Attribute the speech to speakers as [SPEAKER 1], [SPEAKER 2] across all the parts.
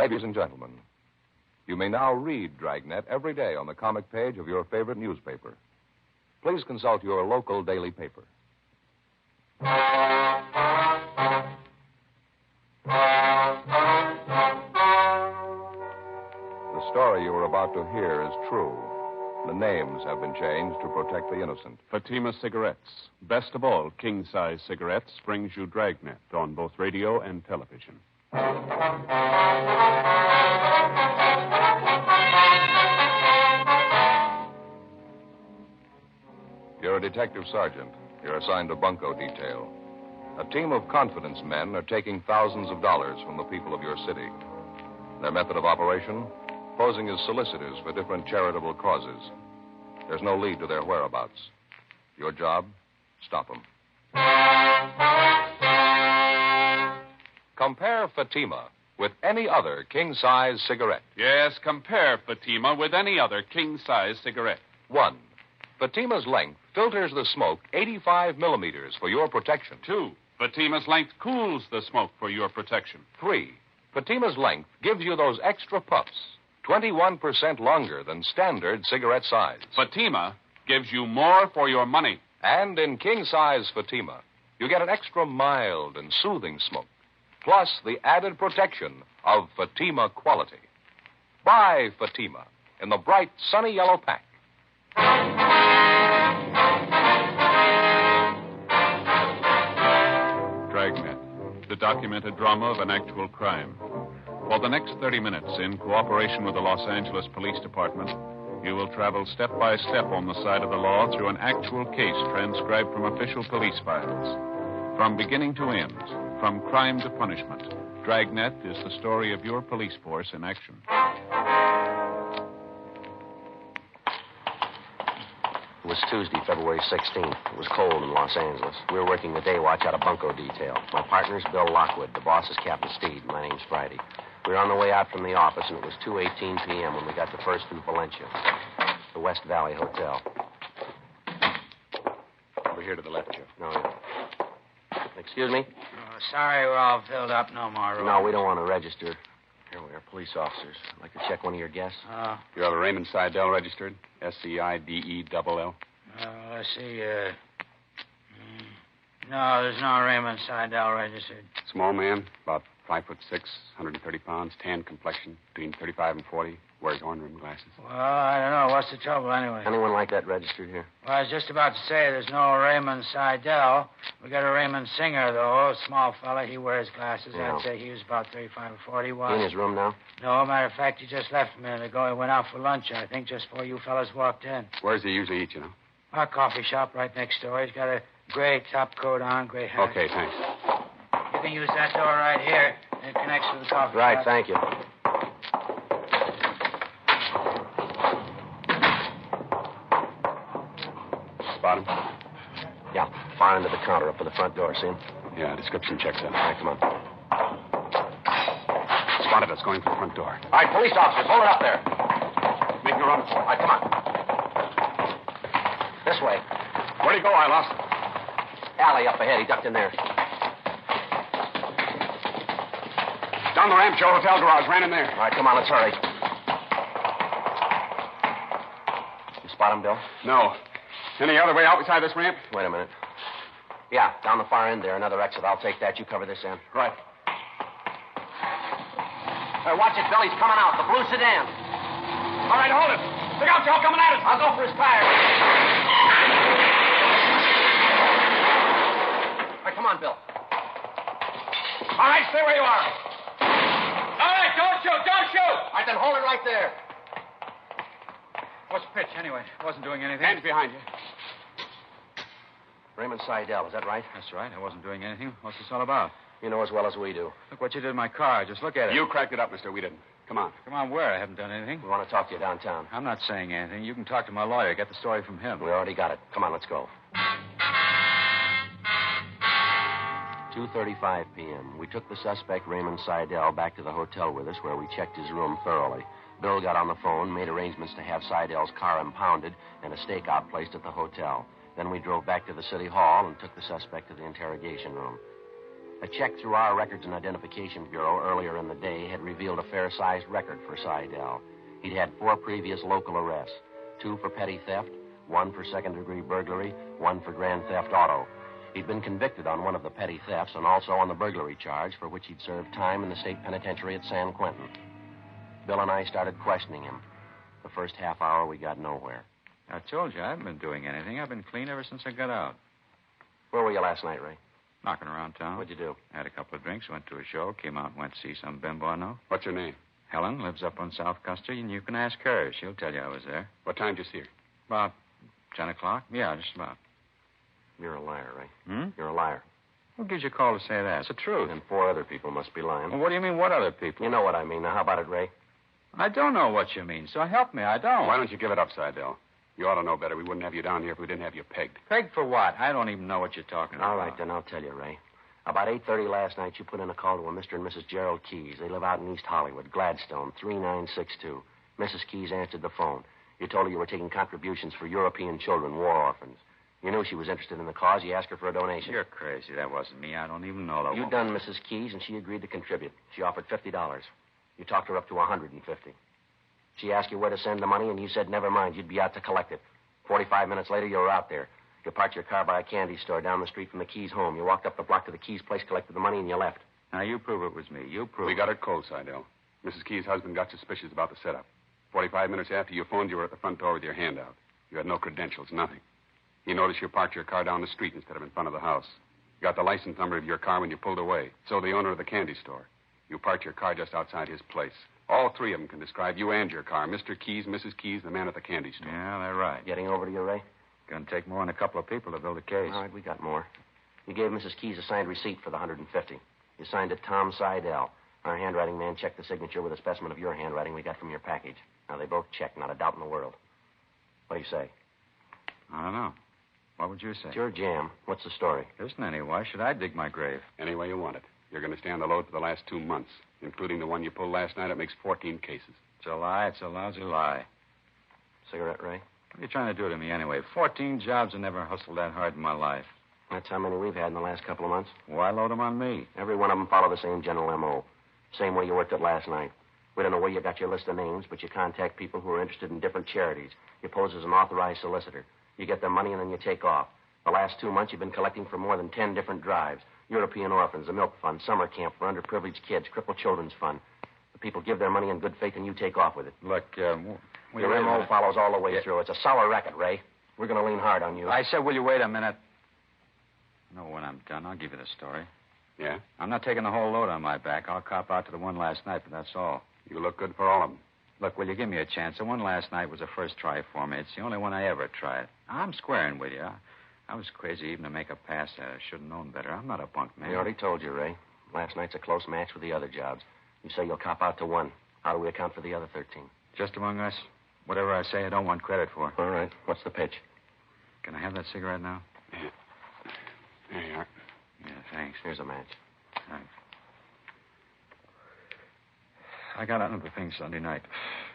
[SPEAKER 1] Ladies and gentlemen, you may now read Dragnet every day on the comic page of your favorite newspaper. Please consult your local daily paper. The story you are about to hear is true. The names have been changed to protect the innocent.
[SPEAKER 2] Fatima Cigarettes. Best of all, king-size cigarettes brings you Dragnet on both radio and television.
[SPEAKER 1] You're a detective sergeant. You're assigned to bunco detail. A team of confidence men are taking thousands of dollars from the people of your city. Their method of operation? Posing as solicitors for different charitable causes. There's no lead to their whereabouts. Your job? Stop them. Compare Fatima with any other king-size cigarette.
[SPEAKER 2] Yes, compare Fatima with any other king-size cigarette.
[SPEAKER 1] 1. Fatima's length filters the smoke 85 millimeters for your protection.
[SPEAKER 2] 2. Fatima's length cools the smoke for your protection.
[SPEAKER 1] 3. Fatima's length gives you those extra puffs, 21% longer than standard cigarette size.
[SPEAKER 2] Fatima gives you more for your money.
[SPEAKER 1] And in king-size Fatima, you get an extra mild and soothing smoke, plus the added protection of Fatima quality. Buy Fatima in the bright, sunny yellow pack.
[SPEAKER 2] Dragnet, the documented drama of an actual crime. For the next 30 minutes, in cooperation with the Los Angeles Police Department, you will travel step by step on the side of the law through an actual case transcribed from official police files. From beginning to end, from crime to punishment, Dragnet is the story of your police force in action.
[SPEAKER 3] It was Tuesday, February 16th. It was cold in Los Angeles. We were working the day watch out of bunco detail. My partner's Bill Lockwood. The boss is Captain Steed. My name's Friday. We were on the way out from the office, and it was 2:18 p.m. when we got to First and Valencia, the West Valley Hotel.
[SPEAKER 4] Over here to the left, Joe.
[SPEAKER 3] No, yeah. Excuse me?
[SPEAKER 5] Oh, sorry, we're all filled up. No more room.
[SPEAKER 3] No, we don't want to register. Here we are, police officers. I'd like to check one of your guests.
[SPEAKER 4] You have a Raymond Seidel registered? Seidell.
[SPEAKER 5] Let's see. No, there's no Raymond Seidel registered.
[SPEAKER 4] Small man, about 5'6", 130 pounds, tan complexion, between 35 and 40, wears horn-rimmed glasses.
[SPEAKER 5] Well, I don't know. What's the trouble anyway?
[SPEAKER 3] Anyone like that registered here?
[SPEAKER 5] Well, I was just about to say there's no Raymond Seidel. We got a Raymond Singer, though. A small fella. He wears glasses.
[SPEAKER 3] Yeah.
[SPEAKER 5] I'd say he was about 35 or 40.
[SPEAKER 3] He in his room now?
[SPEAKER 5] No, matter of fact, he just left a minute ago. He went out for lunch, I think, just before you fellas walked in.
[SPEAKER 4] Where's he usually eat, you know?
[SPEAKER 5] Our coffee shop right next door. He's got a gray top coat on, gray hat.
[SPEAKER 4] Okay, thanks.
[SPEAKER 5] You can use that door right here. It connects with the coffee
[SPEAKER 3] Right,
[SPEAKER 5] shop.
[SPEAKER 3] thank you.
[SPEAKER 4] Spot him?
[SPEAKER 3] Yeah, far into the counter up by the front door, see him?
[SPEAKER 4] Yeah, description checks out.
[SPEAKER 3] All right, come on.
[SPEAKER 4] Spotted us going for the front door.
[SPEAKER 3] All right, police officers, hold it up there.
[SPEAKER 4] Making a run for
[SPEAKER 3] All right, come on. This way.
[SPEAKER 4] Where'd he go? I lost him.
[SPEAKER 3] Alley up ahead. He ducked in there.
[SPEAKER 4] Down the ramp, Joe. Hotel garage. Ran in there.
[SPEAKER 3] All right, come on, let's hurry. You spot him, Bill?
[SPEAKER 4] No. Any other way out beside this ramp?
[SPEAKER 3] Wait a minute. Yeah, down the far end there, another exit. I'll take that. You cover this end.
[SPEAKER 4] Right.
[SPEAKER 3] Hey, watch it, Bill. He's coming out. The blue sedan.
[SPEAKER 4] All right, hold it. Look out, Joe. Coming at us.
[SPEAKER 3] I'll go for his tire. All right, come on, Bill.
[SPEAKER 4] All right, stay where you are.
[SPEAKER 5] All right, don't shoot. Don't shoot.
[SPEAKER 3] All right, then hold it right there.
[SPEAKER 5] What's the pitch, anyway? I wasn't doing anything.
[SPEAKER 4] Hands behind you.
[SPEAKER 3] Raymond Seidel, is that right?
[SPEAKER 5] That's right. I wasn't doing anything. What's this all about?
[SPEAKER 3] You know as well as we do.
[SPEAKER 5] Look what you did in my car. Just look at it.
[SPEAKER 4] You cracked it up, mister. We didn't. Come on.
[SPEAKER 5] Come on, where? I haven't done anything.
[SPEAKER 3] We want to talk to you downtown.
[SPEAKER 5] I'm not saying anything. You can talk to my lawyer. Get the story from him.
[SPEAKER 3] We already got it. Come on, let's go. 2:35 p.m. We took the suspect, Raymond Seidel, back to the hotel with us, where we checked his room thoroughly. Bill got on the phone, made arrangements to have Seidel's car impounded and a stakeout placed at the hotel. Then we drove back to the city hall and took the suspect to the interrogation room. A check through our Records and Identification Bureau earlier in the day had revealed a fair-sized record for Seidel. He'd had 4 previous local arrests, 2 for petty theft, 1 for second-degree burglary, 1 for grand theft auto. He'd been convicted on one of the petty thefts and also on the burglary charge, for which he'd served time in the state penitentiary at San Quentin. Bill and I started questioning him. The first half hour, we got nowhere.
[SPEAKER 6] I told you I haven't been doing anything. I've been clean ever since I got out.
[SPEAKER 3] Where were you last night, Ray?
[SPEAKER 6] Knocking around town.
[SPEAKER 3] What'd you do?
[SPEAKER 6] Had a couple of drinks, went to a show, came out and went to see some bimbo I know.
[SPEAKER 4] What's her name?
[SPEAKER 6] Helen lives up on South Custer, and you can ask her. She'll tell you I was there.
[SPEAKER 4] What time did you see her?
[SPEAKER 6] About 10 o'clock? Yeah, just about.
[SPEAKER 3] You're a liar, Ray.
[SPEAKER 6] Hmm?
[SPEAKER 3] You're a liar.
[SPEAKER 6] Who gives you a call to say that? It's the truth.
[SPEAKER 3] And 4 other people must be lying.
[SPEAKER 6] Well, what do you mean, what other people?
[SPEAKER 3] You know what I mean. Now, how about it, Ray?
[SPEAKER 6] I don't know what you mean, so help me. I don't.
[SPEAKER 4] Why don't you give it up, Seidel? You ought to know better. We wouldn't have you down here if we didn't have you pegged.
[SPEAKER 6] Pegged for what? I don't even know what you're talking about.
[SPEAKER 3] All right, then I'll tell you, Ray. About 8:30 last night, you put in a call to a Mr. and Mrs. Gerald Keyes. They live out in East Hollywood, Gladstone, 3962. Mrs. Keyes answered the phone. You told her you were taking contributions for European children, war orphans. You knew she was interested in the cause. You asked her for a donation.
[SPEAKER 6] You're crazy. That wasn't me. I don't even know that.
[SPEAKER 3] You done Mrs. Keyes, and she agreed to contribute. She offered $50. You talked her up to $150. She asked you where to send the money, and you said never mind. You'd be out to collect it. 45 minutes later, you were out there. You parked your car by a candy store down the street from the Keyes' home. You walked up the block to the Keyes' place, collected the money, and you left.
[SPEAKER 6] Now, you prove it was me. You prove
[SPEAKER 4] We got it cold, Seidel. Mrs. Keyes' husband got suspicious about the setup. 45 minutes after you phoned, you were at the front door with your hand out. You had no credentials, nothing. He noticed you parked your car down the street instead of in front of the house. You got the license number of your car when you pulled away. So the owner of the candy store. You parked your car just outside his place. All 3 of them can describe you and your car. Mr. Keyes, Mrs. Keyes, the man at the candy store.
[SPEAKER 6] Yeah, they're right.
[SPEAKER 3] Getting over to you, Ray?
[SPEAKER 6] Gonna take more than a couple of people to build a case.
[SPEAKER 3] All right, we got more. You gave Mrs. Keyes a signed receipt for the $150. You signed it Tom Seidel. Our handwriting man checked the signature with a specimen of your handwriting we got from your package. Now, they both checked, not a doubt in the world. What do you say?
[SPEAKER 6] I don't know. What would you say?
[SPEAKER 3] It's your jam. What's the story?
[SPEAKER 6] There isn't any. Why should I dig my grave?
[SPEAKER 4] Any way you want it. You're going to stay on the load for the last 2 months, including the one you pulled last night. It makes 14 cases.
[SPEAKER 6] It's a lie. It's a lousy lie.
[SPEAKER 3] Cigarette, Ray?
[SPEAKER 6] What are you trying to do to me anyway? 14 jobs. I never hustled that hard in my life.
[SPEAKER 3] That's how many we've had in the last couple of months.
[SPEAKER 6] Why load them on me?
[SPEAKER 3] Every one of them follow the same general M.O. Same way you worked it last night. We don't know where you got your list of names, but you contact people who are interested in different charities. You pose as an authorized solicitor. You get their money, and then you take off. The last 2 months, you've been collecting for more than 10 different drives. European Orphans, the Milk Fund, Summer Camp for Underprivileged Kids, Crippled Children's Fund. The people give their money in good faith, and you take off with it.
[SPEAKER 6] Look,
[SPEAKER 3] Your M.O. follows all the way through. It's a sour racket, Ray. We're going to lean hard on you.
[SPEAKER 6] I said, will you wait a minute? No, when I'm done, I'll give you the story.
[SPEAKER 4] Yeah?
[SPEAKER 6] I'm not taking the whole load on my back. I'll cop out to the one last night, but that's all.
[SPEAKER 4] You look good for all of them.
[SPEAKER 6] Look, will you give me a chance? The one last night was a first try for me. It's the only one I ever tried. I'm squaring with you. I was crazy even to make a pass at it. I should have known better. I'm not a bunk man.
[SPEAKER 3] We already told you, Ray. Last night's a close match with the other jobs. You say you'll cop out to 1. How do we account for the other 13?
[SPEAKER 6] Just among us, whatever I say, I don't want credit for.
[SPEAKER 3] All right. What's the pitch?
[SPEAKER 6] Can I have that cigarette now?
[SPEAKER 4] Yeah. There you are.
[SPEAKER 6] Yeah, thanks.
[SPEAKER 3] Here's a match.
[SPEAKER 6] Thanks. I got out into the thing Sunday night,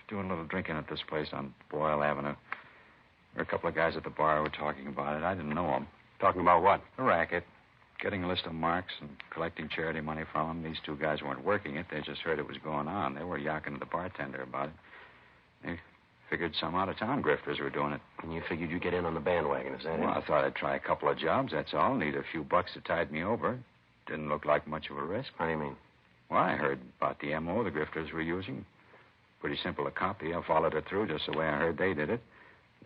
[SPEAKER 6] doing a little drinking at this place on Boyle Avenue. There were a couple of guys at the bar who were talking about it. I didn't know them.
[SPEAKER 4] Talking about what?
[SPEAKER 6] The racket. Getting a list of marks and collecting charity money from them. These 2 guys weren't working it. They just heard it was going on. They were yakking to the bartender about it. They figured some out-of-town grifters were doing it.
[SPEAKER 3] And you figured you'd get in on the bandwagon, is that
[SPEAKER 6] Well,
[SPEAKER 3] it?
[SPEAKER 6] I thought I'd try a couple of jobs, that's all. Need a few bucks to tide me over. Didn't look like much of a risk.
[SPEAKER 3] How do you mean?
[SPEAKER 6] Well, I heard about the M.O. the grifters were using. Pretty simple to copy. I followed it through just the way I heard they did it.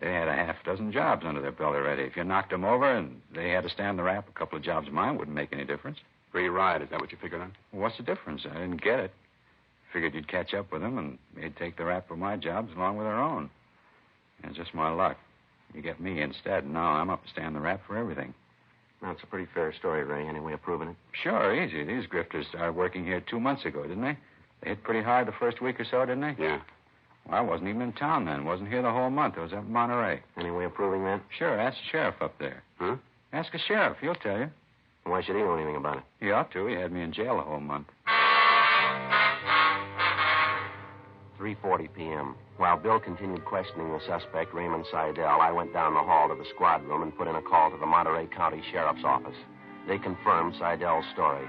[SPEAKER 6] They had a half dozen jobs under their belt already. If you knocked them over and they had to stand the rap, a couple of jobs of mine wouldn't make any difference.
[SPEAKER 4] Free ride, is that what you figured on?
[SPEAKER 6] Well, what's the difference? I didn't get it. Figured you'd catch up with them and they'd take the rap for my jobs along with their own. And it's just my luck. You get me instead, and now I'm up to stand the rap for everything.
[SPEAKER 3] Now, it's a pretty fair story, Ray. Any way of proving it?
[SPEAKER 6] Sure, easy. These grifters started working here 2 months ago, didn't they? They hit pretty hard the first week or so, didn't they?
[SPEAKER 4] Yeah.
[SPEAKER 6] Well, I wasn't even in town then. Wasn't here the whole month. I was up in Monterey.
[SPEAKER 3] Any way of proving that?
[SPEAKER 6] Sure, ask the sheriff up there.
[SPEAKER 4] Huh?
[SPEAKER 6] Ask a sheriff. He'll tell you.
[SPEAKER 3] Why should he know anything about it?
[SPEAKER 6] He ought to. He had me in jail the whole month.
[SPEAKER 3] 3:40 p.m. While Bill continued questioning the suspect, Raymond Seidel, I went down the hall to the squad room and put in a call to the Monterey County Sheriff's Office. They confirmed Seidel's story.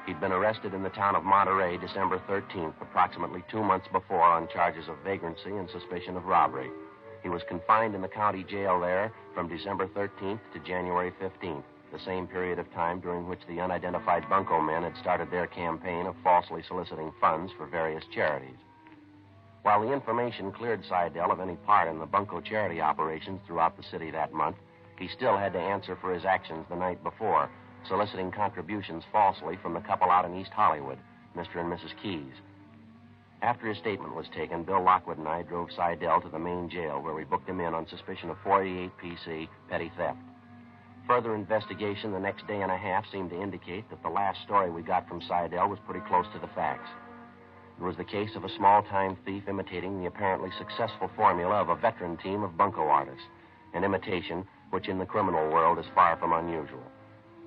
[SPEAKER 3] He'd been arrested in the town of Monterey December 13th, approximately 2 months before, on charges of vagrancy and suspicion of robbery. He was confined in the county jail there from December 13th to January 15th, the same period of time during which the unidentified bunco men had started their campaign of falsely soliciting funds for various charities. While the information cleared Seidel of any part in the bunco charity operations throughout the city that month, he still had to answer for his actions the night before, soliciting contributions falsely from the couple out in East Hollywood, Mr. and Mrs. Keys. After his statement was taken, Bill Lockwood and I drove Seidel to the main jail, where we booked him in on suspicion of 48 PC petty theft. Further investigation the next day and a half seemed to indicate that the last story we got from Seidel was pretty close to the facts. It was the case of a small-time thief imitating the apparently successful formula of a veteran team of bunco artists, an imitation which in the criminal world is far from unusual.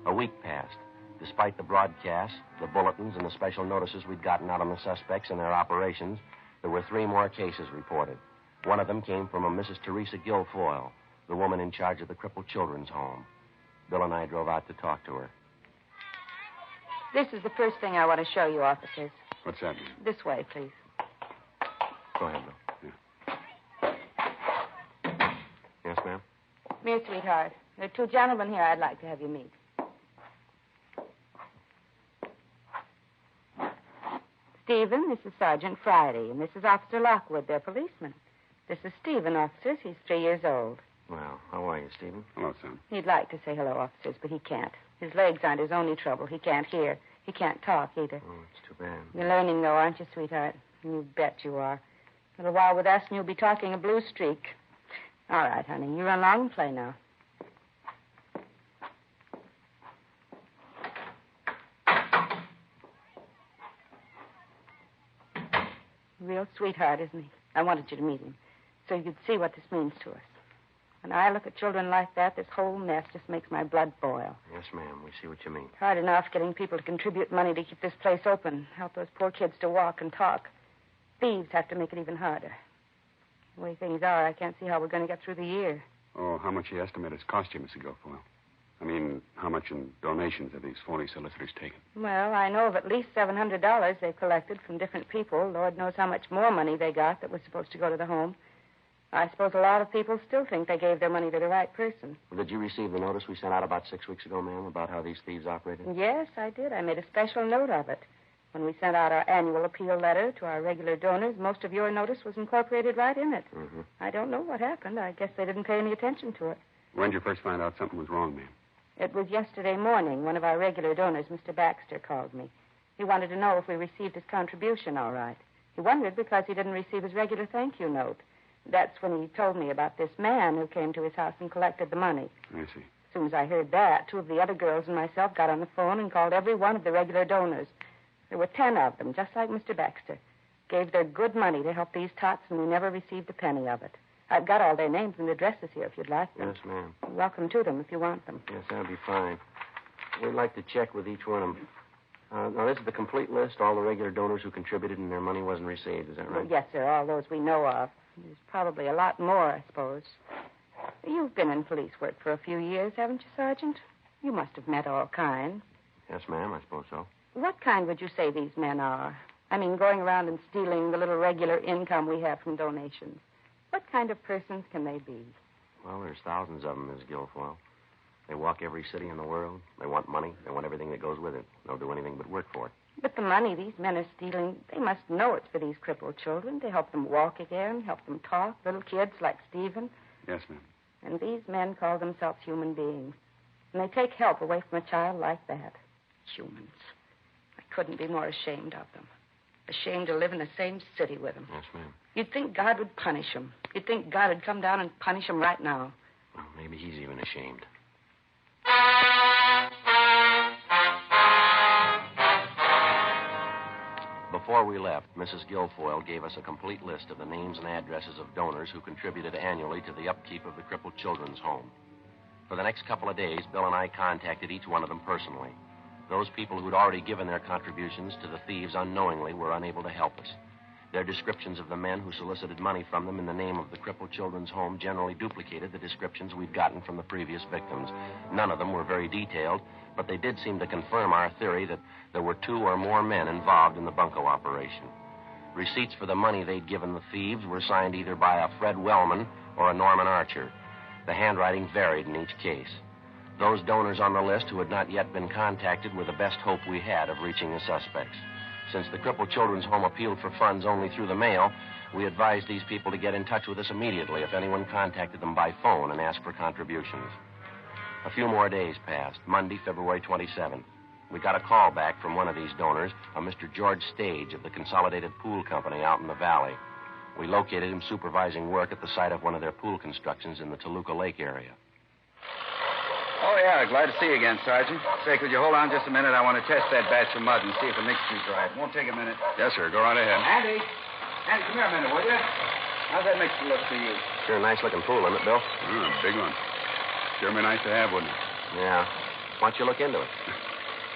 [SPEAKER 3] A week passed. Despite the broadcasts, the bulletins, and the special notices we'd gotten out on the suspects and their operations, there were 3 more cases reported. One of them came from a Mrs. Teresa Guilfoyle, the woman in charge of the crippled children's home. Bill and I drove out to talk to her.
[SPEAKER 7] This is the first thing I want to show you, officers.
[SPEAKER 4] What's that mean?
[SPEAKER 7] This way, please.
[SPEAKER 3] Go ahead, Bill. Yes, ma'am?
[SPEAKER 7] Come here, sweetheart. There are 2 gentlemen here I'd like to have you meet. Stephen, this is Sergeant Friday, and this is Officer Lockwood, their policeman. This is Stephen, officers. He's 3 years old.
[SPEAKER 3] Well, how are you, Stephen?
[SPEAKER 4] Hello, son.
[SPEAKER 7] He'd like to say hello, officers, but he can't. His legs aren't his only trouble. He can't hear. He can't talk either.
[SPEAKER 3] Oh, it's too bad.
[SPEAKER 7] You're learning, though, aren't you, sweetheart? You bet you are. A little while with us, and you'll be talking a blue streak. All right, honey. You run along and play now. Real sweetheart, isn't he? I wanted you to meet him so you could see what this means to us. When I look at children like that, this whole mess just makes my blood boil.
[SPEAKER 3] Yes, ma'am. We see what you mean.
[SPEAKER 7] It's hard enough getting people to contribute money to keep this place open, help those poor kids to walk and talk. Thieves have to make it even harder. The way things are, I can't see how we're going to get through the year.
[SPEAKER 4] Oh, how much do you estimate it's cost you, Mr. Guilfoyle? I mean, how much in donations have these phony solicitors taken?
[SPEAKER 7] Well, I know of at least $700 they've collected from different people. Lord knows how much more money they got that was supposed to go to the home. I suppose a lot of people still think they gave their money to the right person.
[SPEAKER 3] Well, did you receive the notice we sent out about 6 weeks ago, ma'am, about how these thieves operated?
[SPEAKER 7] Yes, I did. I made a special note of it. When we sent out our annual appeal letter to our regular donors, most of your notice was incorporated right in it.
[SPEAKER 3] Mm-hmm.
[SPEAKER 7] I don't know what happened. I guess they didn't pay any attention to it.
[SPEAKER 4] When did you first find out something was wrong, ma'am?
[SPEAKER 7] It was yesterday morning. One of our regular donors, Mr. Baxter, called me. He wanted to know if we received his contribution all right. He wondered because he didn't receive his regular thank you note. That's when he told me about this man who came to his house and collected the money.
[SPEAKER 4] I see.
[SPEAKER 7] As soon as I heard that, 2 of the other girls and myself got on the phone and called every one of the regular donors. There were 10 of them, just like Mr. Baxter. Gave their good money to help these tots, and we never received a penny of it. I've got all their names and addresses here if you'd like them.
[SPEAKER 3] Yes, ma'am.
[SPEAKER 7] You're welcome to them if you want them.
[SPEAKER 3] Yes, that'll be fine. We'd like to check with each one of them. Now, this is the complete list, all the regular donors who contributed and their money wasn't received. Is that right?
[SPEAKER 7] Well, yes, sir, all those we know of. There's probably a lot more, I suppose. You've been in police work for a few years, haven't you, Sergeant? You must have met all kinds.
[SPEAKER 3] Yes, ma'am, I suppose so.
[SPEAKER 7] What kind would you say these men are? I mean, going around and stealing the little regular income we have from donations. What kind of persons can they be?
[SPEAKER 3] Well, there's thousands of them, Ms. Guilfoyle. They walk every city in the world. They want money. They want everything that goes with it. They'll do anything but work for it.
[SPEAKER 7] But the money these men are stealing, they must know it's for these crippled children to help them walk again, help them talk, little kids like Stephen.
[SPEAKER 4] Yes, ma'am.
[SPEAKER 7] And these men call themselves human beings. And they take help away from a child like that. Humans. I couldn't be more ashamed of them. Ashamed to live in the same city with them.
[SPEAKER 3] Yes, ma'am.
[SPEAKER 7] You'd think God would punish them. You'd think God would come down and punish them right now.
[SPEAKER 3] Well, maybe he's even ashamed. Before we left, Mrs. Guilfoyle gave us a complete list of the names and addresses of donors who contributed annually to the upkeep of the crippled children's home. For the next couple of days, Bill and I contacted each one of them personally. Those people who'd already given their contributions to the thieves unknowingly were unable to help us. Their descriptions of the men who solicited money from them in the name of the crippled children's home generally duplicated the descriptions we'd gotten from the previous victims. None of them were very detailed, but they did seem to confirm our theory that there were 2 or more men involved in the bunco operation. Receipts for the money they'd given the thieves were signed either by a Fred Wellman or a Norman Archer. The handwriting varied in each case. Those donors on the list who had not yet been contacted were the best hope we had of reaching the suspects. Since the Crippled Children's Home appealed for funds only through the mail, we advised these people to get in touch with us immediately if anyone contacted them by phone and asked for contributions. A few more days passed. Monday, February 27th. We got a call back from one of these donors, a Mr. George Stage of the Consolidated Pool Company out in the valley. We located him supervising work at the site of one of their pool constructions in the Toluca Lake area.
[SPEAKER 8] Oh, yeah. Glad to see you again, Sergeant. Say, could you hold on just a minute? I want to test that batch of mud and see if the mixture's right. Won't take a minute.
[SPEAKER 4] Yes, sir. Go right ahead.
[SPEAKER 8] Andy, come here a minute, will you? How's that mixture look to you?
[SPEAKER 3] Sure a nice-looking pool, isn't it, Bill?
[SPEAKER 4] Big one. Sure be nice to have, wouldn't it?
[SPEAKER 3] Yeah. Why don't you look into it?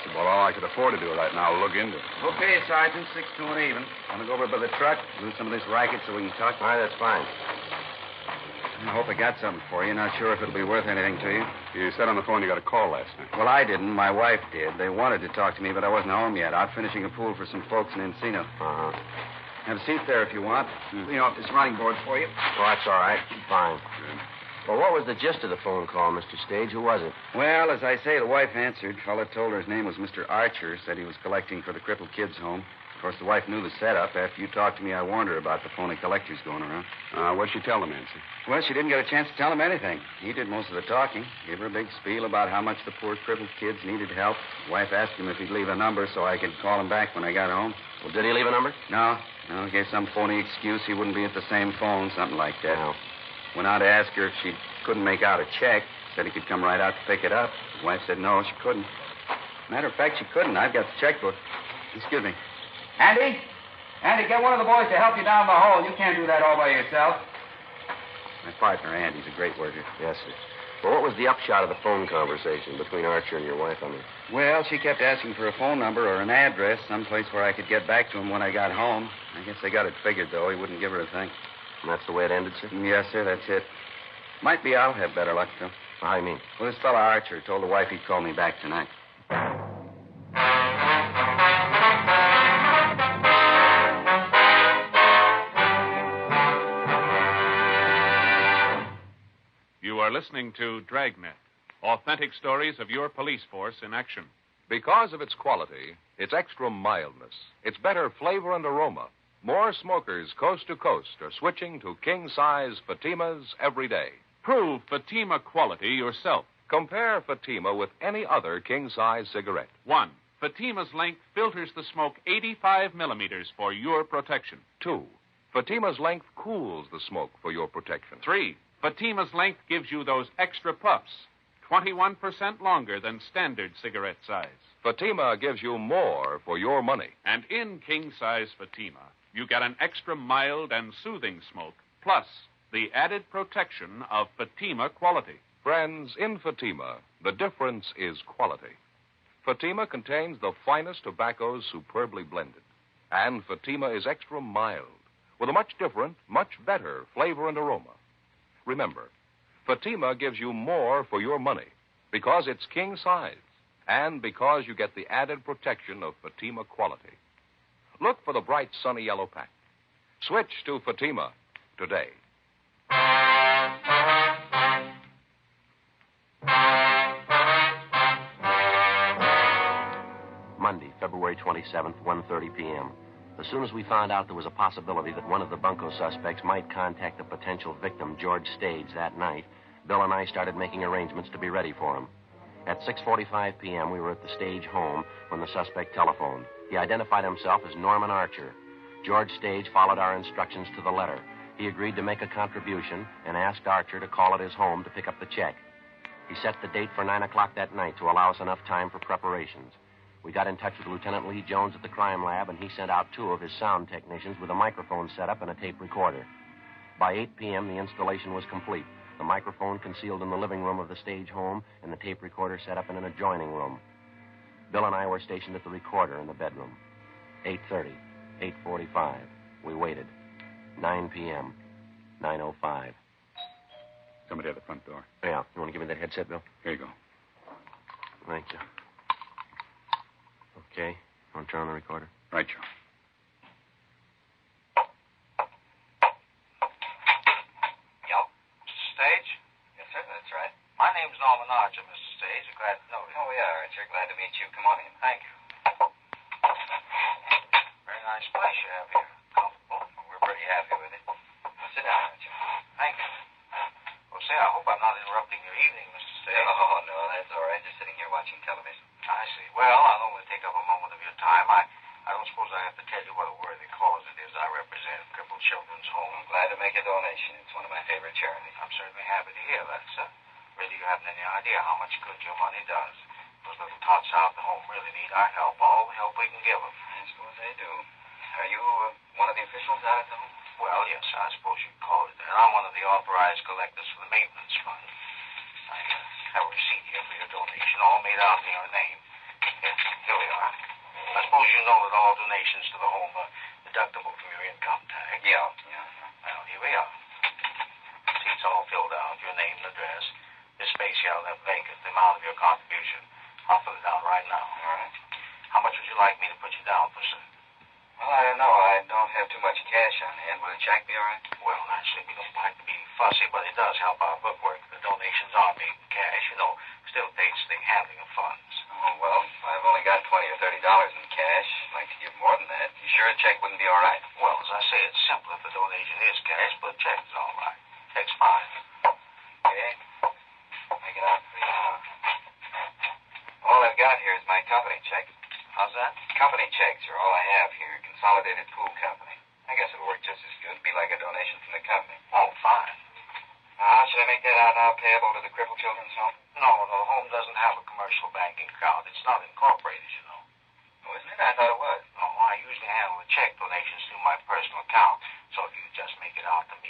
[SPEAKER 4] It's about all I could afford to do right now. Look into it.
[SPEAKER 8] Okay, Sergeant. 6 to an even. Want to go over by the truck, do some of this racket so we can talk?
[SPEAKER 3] All right, that's fine.
[SPEAKER 8] I hope I got something for you. Not sure if it'll be worth anything to you.
[SPEAKER 4] You said on the phone you got a call last night.
[SPEAKER 8] Well, I didn't. My wife did. They wanted to talk to me, but I wasn't home yet. Out finishing a pool for some folks in Encino.
[SPEAKER 3] Uh-huh.
[SPEAKER 8] Have a seat there if you want. Clean off this running board for you.
[SPEAKER 3] Oh, that's all right. Fine.
[SPEAKER 4] Good.
[SPEAKER 3] Well, what was the gist of the phone call, Mr. Stage? Who was it?
[SPEAKER 8] Well, as I say, the wife answered. Fella told her his name was Mr. Archer. Said he was collecting for the crippled kids' home. Of course, the wife knew the setup. After you talked to me, I warned her about the phony collectors going around.
[SPEAKER 4] What'd she tell the man, sir?
[SPEAKER 8] Well, she didn't get a chance to tell him anything. He did most of the talking. Gave her a big spiel about how much the poor crippled kids needed help. The wife asked him if he'd leave a number so I could call him back when I got home.
[SPEAKER 3] Well, did he leave a number?
[SPEAKER 8] No. He gave some phony excuse. He wouldn't be at the same phone, something like that.
[SPEAKER 3] No.
[SPEAKER 8] Went out to ask her if she couldn't make out a check. Said he could come right out to pick it up. His wife said no, she couldn't. Matter of fact, she couldn't. I've got the checkbook. Excuse me. Andy, get one of the boys to help you down the hole. You can't do that all by yourself. My partner, Andy's a great worker.
[SPEAKER 3] Yes, sir. Well, what was the upshot of the phone conversation between Archer and your wife, I mean?
[SPEAKER 8] Well, she kept asking for a phone number or an address, someplace where I could get back to him when I got home. I guess they got it figured, though. He wouldn't give her a thing.
[SPEAKER 3] And that's the way it ended, sir?
[SPEAKER 8] Yes, sir, that's it. Might be I'll have better luck, though.
[SPEAKER 3] How do you mean?
[SPEAKER 8] Well, this fella Archer told the wife he'd call me back tonight.
[SPEAKER 2] You are listening to Dragnet, authentic stories of your police force in action.
[SPEAKER 1] Because of its quality, its extra mildness, its better flavor and aroma, more smokers coast to coast are switching to king-size Fatimas every day.
[SPEAKER 2] Prove Fatima quality yourself.
[SPEAKER 1] Compare Fatima with any other king-size cigarette.
[SPEAKER 2] 1. Fatima's length filters the smoke 85 millimeters for your protection.
[SPEAKER 1] 2. Fatima's length cools the smoke for your protection.
[SPEAKER 2] 3. Fatima's length gives you those extra puffs, 21% longer than standard cigarette size.
[SPEAKER 1] Fatima gives you more for your money.
[SPEAKER 2] And in king-size Fatima, you get an extra mild and soothing smoke, plus the added protection of Fatima quality.
[SPEAKER 1] Friends, in Fatima, the difference is quality. Fatima contains the finest tobaccos superbly blended. And Fatima is extra mild, with a much different, much better flavor and aroma. Remember, Fatima gives you more for your money because it's king size and because you get the added protection of Fatima quality. Look for the bright sunny yellow pack. Switch to Fatima today.
[SPEAKER 3] Monday, February 27th, 1:30 p.m. As soon as we found out there was a possibility that one of the bunco suspects might contact the potential victim, George Stage, that night, Bill and I started making arrangements to be ready for him. At 6:45 p.m., we were at the Stage home when the suspect telephoned. He identified himself as Norman Archer. George Stage followed our instructions to the letter. He agreed to make a contribution and asked Archer to call at his home to pick up the check. He set the date for 9 o'clock that night to allow us enough time for preparations. We got in touch with Lieutenant Lee Jones at the crime lab, and he sent out 2 of his sound technicians with a microphone set up and a tape recorder. By 8 p.m., the installation was complete. The microphone concealed in the living room of the Stage home and the tape recorder set up in an adjoining room. Bill and I were stationed at the recorder in the bedroom. 8:30, 8:45. We waited. 9 p.m., 9:05.
[SPEAKER 4] Somebody at the front door.
[SPEAKER 3] Yeah. You want to give me that headset, Bill?
[SPEAKER 4] Here you go.
[SPEAKER 3] Thank you. Okay. Want to turn on the recorder?
[SPEAKER 4] Right, Joe.
[SPEAKER 9] Yo, Mr. Stage?
[SPEAKER 8] Yes, sir, that's right.
[SPEAKER 9] My name's Norman Archer, Mr. Stage. I'm glad to know you.
[SPEAKER 8] Oh, yeah, Richard. Glad to meet you. Come on in.
[SPEAKER 9] Thank you. Very nice place you have here. Comfortable.
[SPEAKER 8] We're pretty happy with it. Now, sit down, Richard.
[SPEAKER 9] Thank you. Well, say, I hope I'm not interrupting your evening, Mr. Stage.
[SPEAKER 8] Oh, no, that's all right. Just sitting here watching television.
[SPEAKER 9] I see. Well, I don't want to take up a moment of your time. I don't suppose I have to tell you what a worthy cause it is I represent, Crippled Children's Home.
[SPEAKER 8] I'm glad to make a donation. It's one of my favorite charities.
[SPEAKER 9] I'm certainly happy to hear that, sir. Really, you haven't any idea how much good your money does. Those little tots out at home really need our help, all the help we can give them.
[SPEAKER 8] I suppose they do. Are you one of the officials out at the home?
[SPEAKER 9] Well, yes, I suppose you'd call it that. I'm one of the authorized collectors for the maintenance fund. I have a receipt here for your donation, all made out in your name. Here we are. I suppose you know that all donations to the home are deductible from your income tax.
[SPEAKER 8] Yeah.
[SPEAKER 9] Well, here we are. See, it's all filled out, your name and address. This space here left vacant, the amount of your contribution. I'll fill it out right now.
[SPEAKER 8] All right.
[SPEAKER 9] How much would you like me to put you down for, sir?
[SPEAKER 8] Well, I don't know. I don't have too much cash on hand. Will a check be all right?
[SPEAKER 9] Well, actually, we don't like to be fussy, but it does help our bookwork. The donations are made in cash, still takes the handling of funds.
[SPEAKER 8] Oh, well, I've only got $20 or $30 in cash. I'd like to give more than that. You sure a check wouldn't be all right?
[SPEAKER 9] Well, as I say, it's simple if the donation is cash, but a check is all right. Check's fine.
[SPEAKER 8] Okay. Make it out for you now. All I've got here is my company check.
[SPEAKER 9] How's that?
[SPEAKER 8] Company checks are all I have here. Consolidated Pool Company. I guess it'll work just as good. Be like a donation from the company.
[SPEAKER 9] Oh, fine.
[SPEAKER 8] Now, how should I make that out now payable to the Crippled Children's Home?
[SPEAKER 9] No, the home doesn't have a commercial banking account. It's not incorporated, you know.
[SPEAKER 8] Oh, isn't it? I thought it was.
[SPEAKER 9] No, I usually handle the check donations through my personal account. So if you just make it out to me,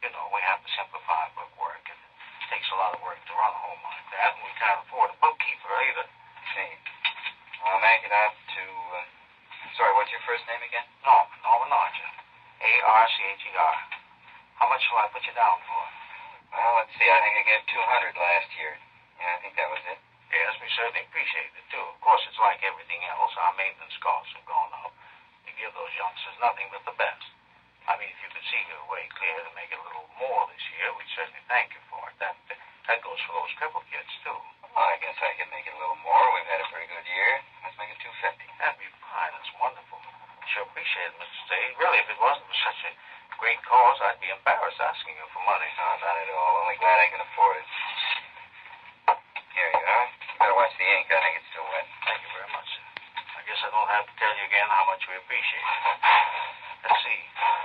[SPEAKER 9] we have to simplify bookwork. It takes a lot of work to run a home like that, and we can't afford a bookkeeper either.
[SPEAKER 8] See. I'll make it out to, sorry, what's your first name again?
[SPEAKER 9] Norman Archer. Archer. How much shall I put you down for?
[SPEAKER 8] Well, let's see. I think I gave $200 last year. Yeah, I think that was it.
[SPEAKER 9] Yes, we certainly appreciate it, too. Of course, it's like everything else. Our maintenance costs have gone up. We give those youngsters nothing but the best. I mean, if you could see your way clear to make it a little more this year, we'd certainly thank you for it. That goes for those crippled kids, too.
[SPEAKER 8] Well, I guess I could make it a little more. We've had a pretty good year. Let's make it $250.
[SPEAKER 9] That'd be fine. That's wonderful. Sure appreciate it, Mr. Stade. Really, if it wasn't for such a great cause, I'd be embarrassed asking you for money.
[SPEAKER 8] No, not at all. Only glad I can afford it. Here you are. You better watch the ink. I think it's still wet.
[SPEAKER 9] Thank you very much, sir. I guess I don't have to tell you again how much we appreciate it. Let's see.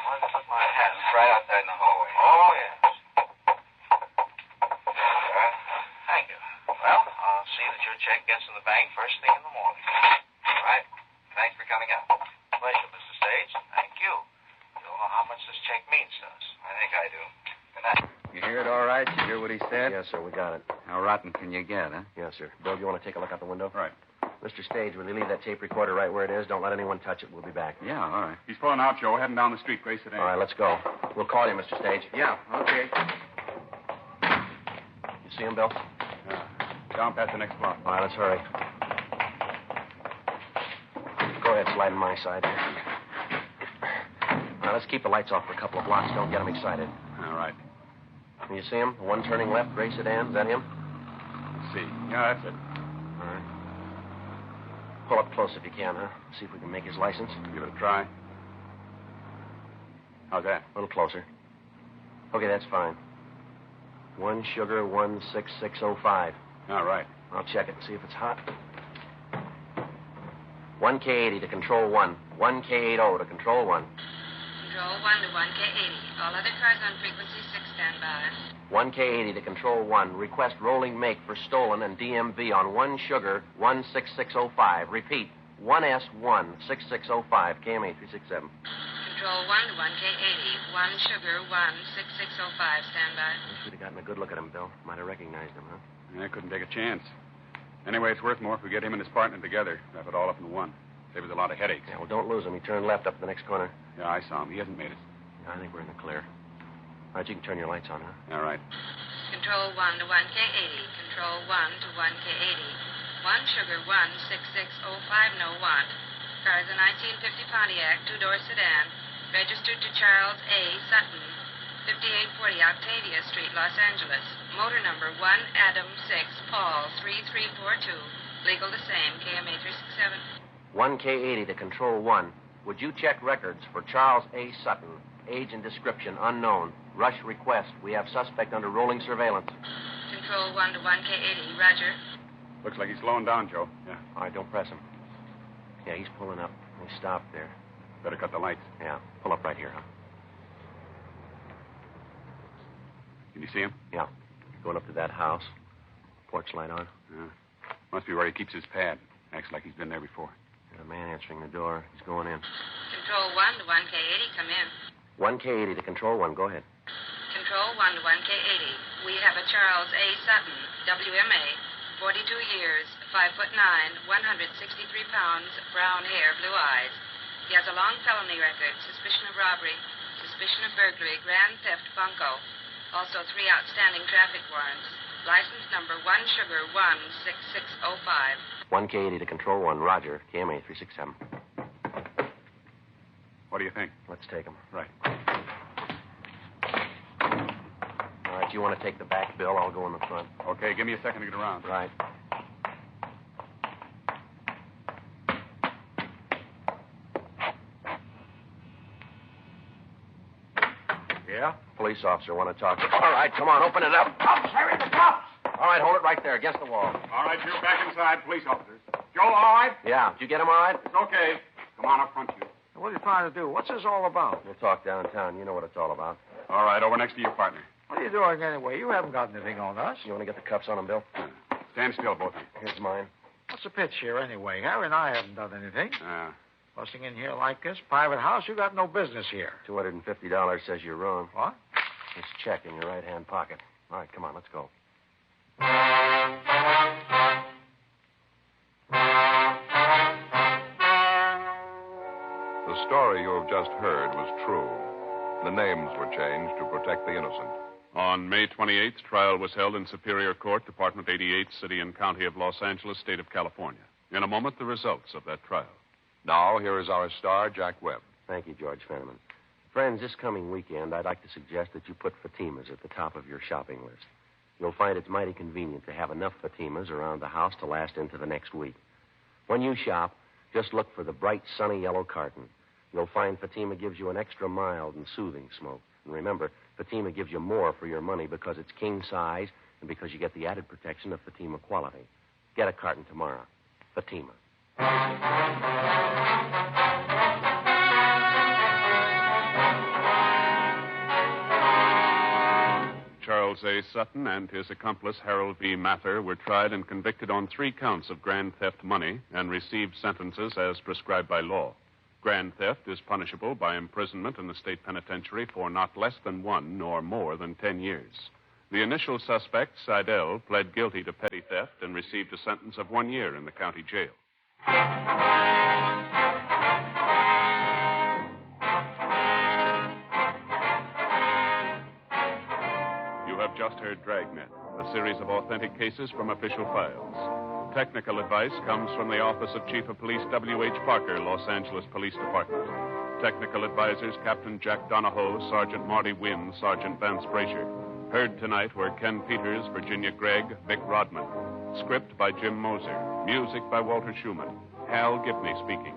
[SPEAKER 9] Where did I put my hat?
[SPEAKER 8] It's right outside in the hallway.
[SPEAKER 9] Oh, yes.
[SPEAKER 8] There you are.
[SPEAKER 9] Thank you. Well, I'll see that your check gets in the bank first thing in the morning.
[SPEAKER 8] All right. Thanks for coming out.
[SPEAKER 9] Pleasure, Mr. Stage. Thank you. You don't know how much this check means to us.
[SPEAKER 8] I think I do. Good night.
[SPEAKER 6] You hear it all right? You hear what he said?
[SPEAKER 3] Yes, sir, we got it.
[SPEAKER 6] How rotten can you get, huh?
[SPEAKER 3] Yes, sir. Bill, do you want to take a look out the window?
[SPEAKER 4] Right.
[SPEAKER 3] Mr. Stage, will you leave that tape recorder right where it is? Don't let anyone touch it. We'll be back.
[SPEAKER 6] Yeah, all right.
[SPEAKER 4] He's pulling out, Joe. Heading down the street. Grace it in.
[SPEAKER 3] All right, let's go. We'll call you, Mr. Stage.
[SPEAKER 6] Yeah, okay.
[SPEAKER 3] You see him, Bill?
[SPEAKER 4] Down past the next block.
[SPEAKER 3] All right, let's hurry. Go ahead, slide on my side here. Now, let's keep the lights off for a couple of blocks. Don't get them excited.
[SPEAKER 4] All right.
[SPEAKER 3] Can you see him? The one turning left, gray sedan. Is that him?
[SPEAKER 4] Let's see. Yeah, that's it.
[SPEAKER 3] All right. Pull up close if you can, huh? See if we can make his license.
[SPEAKER 4] Give it a try. How's that?
[SPEAKER 3] A little closer. Okay, that's fine. 1 sugar 16605.
[SPEAKER 4] All right.
[SPEAKER 3] I'll check it and see if it's hot. 1K80 to control 1. 1K80 to control 1.
[SPEAKER 7] Control 1 to 1K80. All other cars on frequency 6 stand by.
[SPEAKER 3] 1K80 to control 1. Request rolling make for stolen and DMV on 1 sugar 16605. Repeat, 1S16605. KMA 367.
[SPEAKER 7] Control 1 to 1K80. 1 sugar 16605. Stand by.
[SPEAKER 3] I should have gotten a good look at him, Bill. Might have recognized him, huh?
[SPEAKER 4] I couldn't take a chance. Anyway, it's worth more if we get him and his partner together. Wrap it all up in one. Save us a lot of headaches.
[SPEAKER 3] Yeah, well, don't lose him. He turned left up the next corner.
[SPEAKER 4] Yeah, I saw him. He hasn't made it.
[SPEAKER 3] Yeah, I think we're in the clear. All right, you can turn your lights on, huh?
[SPEAKER 4] All right.
[SPEAKER 7] Control 1 to 1K80. Control 1 to 1K80.
[SPEAKER 10] Sugar 16605 no want. Car is a 1950 Pontiac, two-door sedan, registered to Charles A. Sutton, 5840 Octavia Street, Los Angeles. Motor number 1 Adam 6 Paul 3342. Legal the same, KMA 367.
[SPEAKER 3] 1K80 to Control 1. Would you check records for Charles A. Sutton, age and description unknown? Rush request. We have suspect under rolling surveillance.
[SPEAKER 10] Control 1 to 1K80. Roger.
[SPEAKER 4] Looks like he's slowing down, Joe. Yeah.
[SPEAKER 3] All right, don't press him. Yeah, he's pulling up. We stopped there.
[SPEAKER 4] Better cut the lights.
[SPEAKER 3] Yeah, pull up right here, huh?
[SPEAKER 4] Can you see him?
[SPEAKER 3] Yeah. Going up to that house. Porch light on.
[SPEAKER 4] Yeah. Must be where he keeps his pad. Acts like he's been there before.
[SPEAKER 3] A man answering the door. He's going in.
[SPEAKER 10] Control 1 to 1K80. Come in.
[SPEAKER 3] 1K80 to Control 1. Go ahead.
[SPEAKER 10] Control 1 to 1K80. We have a Charles A. Sutton, WMA, 42 years, 5'9", 163 pounds, brown hair, blue eyes. He has a long felony record, suspicion of robbery, suspicion of burglary, grand theft, bunco. Also 3 outstanding traffic warrants. License number 1 Sugar 16605.
[SPEAKER 3] 1K80 to Control 1. Roger. KMA 367.
[SPEAKER 4] What do you think?
[SPEAKER 3] Let's take him.
[SPEAKER 4] Right.
[SPEAKER 3] All right, you want to take the back, Bill? I'll go in the front.
[SPEAKER 4] Okay, give me a second to get around.
[SPEAKER 3] Right.
[SPEAKER 4] Yeah?
[SPEAKER 3] Police officer, want to talk to you. All right, come on, open it up. Cops, Harry, the cops! All right, hold it right there, against the wall.
[SPEAKER 4] All right, you're back inside, police officers. Joe, all right?
[SPEAKER 3] Yeah, did you get him all right?
[SPEAKER 4] It's okay. Come on up front, you.
[SPEAKER 11] What are you trying to do? What's this all about?
[SPEAKER 3] We'll talk downtown. You know what it's all about.
[SPEAKER 4] All right, over next to your partner.
[SPEAKER 11] What are you doing anyway? You haven't got anything on us.
[SPEAKER 3] You want to get the cuffs on him, Bill?
[SPEAKER 4] Stand still, both of you.
[SPEAKER 3] Here's mine.
[SPEAKER 11] What's the pitch here anyway? Harry and I haven't done anything.
[SPEAKER 4] Busting
[SPEAKER 11] in here like this, private house, you got no business here.
[SPEAKER 3] $250 says you're wrong.
[SPEAKER 11] What?
[SPEAKER 3] This check in your right-hand pocket. All right, come on, let's go.
[SPEAKER 1] The story you have just heard was true. The names were changed to protect the innocent.
[SPEAKER 2] On May 28th, trial was held in Superior Court, Department 88, City and County of Los Angeles, State of California. In a moment, the results of that trial.
[SPEAKER 1] Now, here is our star, Jack Webb.
[SPEAKER 3] Thank you, George Fenneman. Friends, this coming weekend, I'd like to suggest that you put Fatima's at the top of your shopping list. You'll find it's mighty convenient to have enough Fatima's around the house to last into the next week. When you shop, just look for the bright, sunny yellow carton. You'll find Fatima gives you an extra mild and soothing smoke. And remember, Fatima gives you more for your money because it's king size and because you get the added protection of Fatima quality. Get a carton tomorrow. Fatima.
[SPEAKER 2] Charles A. Sutton and his accomplice, Harold B. Mather, were tried and convicted on 3 counts of grand theft money and received sentences as prescribed by law. Grand theft is punishable by imprisonment in the state penitentiary for not less than 1 nor more than 10 years. The initial suspect, Seidel, pled guilty to petty theft and received a sentence of 1 year in the county jail. You have just heard Dragnet, a series of authentic cases from official files. Technical advice comes from the Office of Chief of Police W.H. Parker, Los Angeles Police Department. Technical advisors Captain Jack Donahoe, Sergeant Marty Wynn, Sergeant Vance Frazier. Heard tonight were Ken Peters, Virginia Gregg, Vic Rodman. Script by Jim Moser. Music by Walter Schumann. Hal Gibney speaking.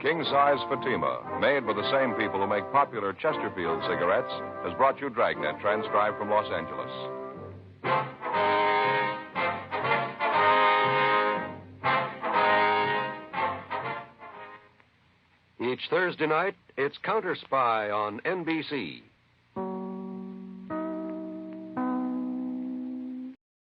[SPEAKER 1] King-size Fatima, made by the same people who make popular Chesterfield cigarettes, has brought you Dragnet, transcribed from Los Angeles.
[SPEAKER 12] Each Thursday night, it's Counter Spy on NBC.